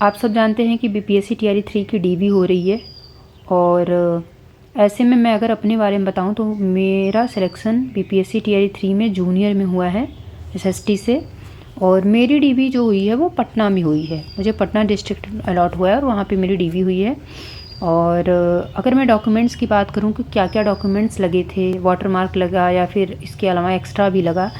आप सब जानते हैं कि बीपीएससी टीआरई 3 की डीवी हो रही है और ऐसे में मैं अगर अपने बारे में बताऊं तो मेरा सिलेक्शन बीपीएससी टीआरई 3 में जूनियर में हुआ है एसएसटी से। और मेरी डीवी जो हुई है वो पटना में हुई है, मुझे पटना डिस्ट्रिक्ट अलॉट हुआ है और वहाँ पे मेरी डीवी हुई है। और अगर मैं डॉक्यूमेंट्स की बात करूँ कि क्या क्या डॉक्यूमेंट्स लगे थे, वाटर मार्क लगा या फिर इसके अलावा एक्स्ट्रा भी लगा,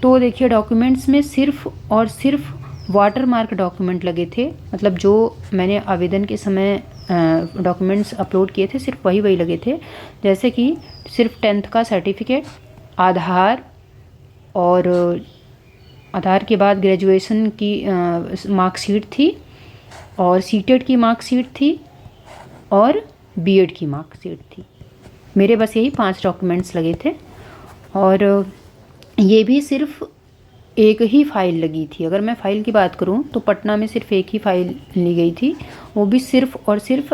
तो देखिए डॉक्यूमेंट्स में सिर्फ और सिर्फ वाटर मार्क डॉक्यूमेंट लगे थे। मतलब जो मैंने आवेदन के समय डॉक्यूमेंट्स अपलोड किए थे सिर्फ वही लगे थे। जैसे कि सिर्फ 10th का सर्टिफिकेट, आधार, और आधार के बाद ग्रेजुएशन की मार्कशीट थी, और सीटेट की मार्कशीट थी, और बीएड की मार्कशीट थी। मेरे बस यही 5 डॉक्यूमेंट्स लगे थे और ये भी सिर्फ एक ही फ़ाइल लगी थी। अगर मैं फ़ाइल की बात करूं तो पटना में सिर्फ एक ही फ़ाइल ली गई थी, वो भी सिर्फ और सिर्फ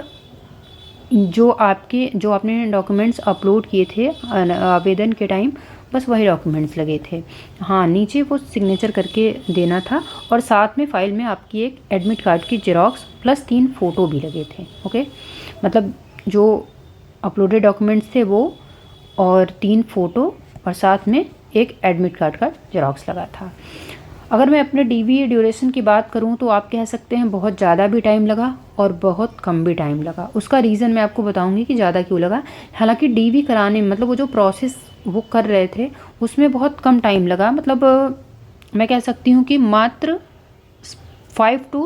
जो आपने डॉक्यूमेंट्स अपलोड किए थे आवेदन के टाइम, बस वही डॉक्यूमेंट्स लगे थे। हाँ, नीचे वो सिग्नेचर करके देना था और साथ में फ़ाइल में आपकी एक एडमिट कार्ड की जेरॉक्स प्लस 3 फ़ोटो भी लगे थे। ओके, मतलब जो अपलोडेड डॉक्यूमेंट्स थे वो, और 3 फ़ोटो, और साथ में एक एडमिट कार्ड का जेरॉक्स लगा था। अगर मैं अपने डीवी ड्यूरेशन की बात करूं तो आप कह सकते हैं बहुत ज़्यादा भी टाइम लगा और बहुत कम भी टाइम लगा। उसका रीज़न मैं आपको बताऊंगी कि ज़्यादा क्यों लगा। हालांकि डीवी कराने में, मतलब वो जो प्रोसेस वो कर रहे थे उसमें बहुत कम टाइम लगा। मतलब मैं कह सकती हूँ कि मात्र 5 to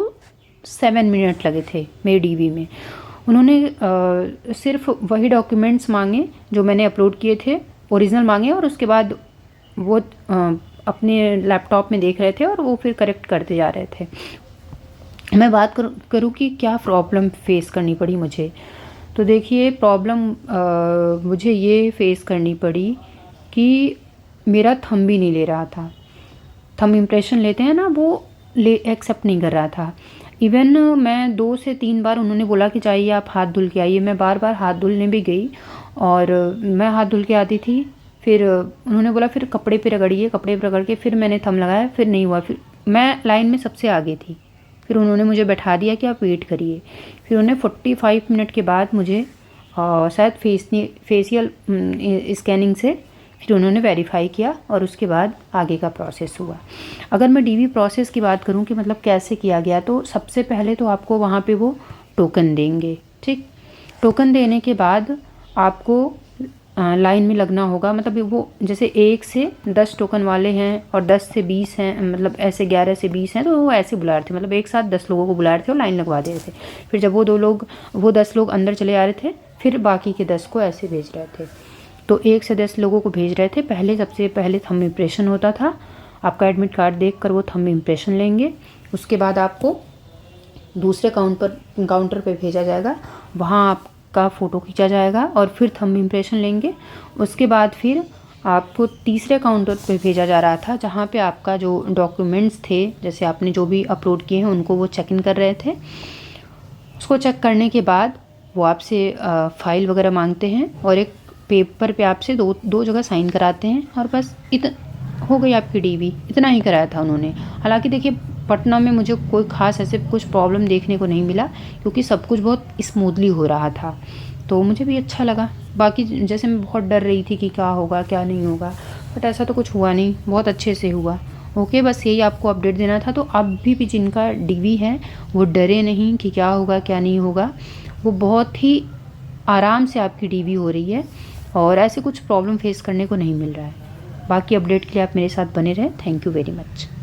7 मिनट लगे थे मेरी डीवी में। उन्होंने सिर्फ वही डॉक्यूमेंट्स मांगे जो मैंने अपलोड किए थे, ओरिजिनल मांगे, और उसके बाद वो अपने लैपटॉप में देख रहे थे और वो फिर करेक्ट करते जा रहे थे। मैं बात करूँ कि क्या प्रॉब्लम फेस करनी पड़ी मुझे, तो देखिए प्रॉब्लम मुझे ये फेस करनी पड़ी कि मेरा थंब भी नहीं ले रहा था। थंब इम्प्रेशन लेते हैं ना, वो एक्सेप्ट नहीं कर रहा था। इवन मैं 2 से 3 बार उन्होंने बोला कि चाहिए आप हाथ धुल के आइए, मैं बार बार हाथ धुलने भी गई और मैं हाथ धुल के आती थी। फिर उन्होंने बोला फिर कपड़े पे रगड़िए, कपड़े पे रगड़ के फिर मैंने थंब लगाया, फिर नहीं हुआ। फिर मैं लाइन में सबसे आगे थी, फिर उन्होंने मुझे बैठा दिया कि आप वेट करिए। फिर उन्होंने 45 मिनट के बाद मुझे शायद फेशियल स्कैनिंग से फिर उन्होंने वेरीफाई किया और उसके बाद आगे का प्रोसेस हुआ। अगर मैं डीवी प्रोसेस की बात करूं कि मतलब कैसे किया गया, तो सबसे पहले तो आपको वहाँ पे वो टोकन देंगे। ठीक, टोकन देने के बाद आपको लाइन में लगना होगा। मतलब वो जैसे 1 से 10 टोकन वाले हैं और 10 से 20 हैं, मतलब ऐसे 11 से 20 हैं, तो वो ऐसे बुला रहे थे। मतलब एक साथ 10 लोगों को बुला रहे थे और लाइन लगवा दे रहे थे। फिर जब वो 10 लोग अंदर चले आ रहे थे, फिर बाकी के 10 को ऐसे भेज रहे थे। तो 1 से 10 लोगों को भेज रहे थे। सबसे पहले थंब इम्प्रेशन होता था। आपका एडमिट कार्ड देखकर वो थंब इम्प्रेशन लेंगे। उसके बाद आपको दूसरे काउंटर पे भेजा जाएगा, वहाँ आपका फ़ोटो खींचा जाएगा और फिर थंब इम्प्रेशन लेंगे। उसके बाद फिर आपको तीसरे काउंटर पे भेजा जा रहा था, जहाँ पे आपका जो डॉक्यूमेंट्स थे, जैसे आपने जो भी अपलोड किए हैं उनको वो चेक इन कर रहे थे। उसको चेक करने के बाद वो आपसे फ़ाइल वगैरह मांगते हैं और एक पेपर पे आपसे दो जगह साइन कराते हैं, और बस हो गई आपकी डीवी। इतना ही कराया था उन्होंने। हालांकि देखिए पटना में मुझे कोई ख़ास ऐसे कुछ प्रॉब्लम देखने को नहीं मिला, क्योंकि सब कुछ बहुत स्मूथली हो रहा था, तो मुझे भी अच्छा लगा। बाकी जैसे मैं बहुत डर रही थी कि क्या होगा क्या नहीं होगा, बट ऐसा तो कुछ हुआ नहीं, बहुत अच्छे से हुआ। ओके, बस यही आपको अपडेट देना था। तो अभी भी जिनका डीवी है वो डरे नहीं कि क्या होगा क्या नहीं होगा, वो बहुत ही आराम से आपकी डीवी हो रही है और ऐसे कुछ प्रॉब्लम फेस करने को नहीं मिल रहा है। बाकी अपडेट के लिए आप मेरे साथ बने रहें। Thank you very much.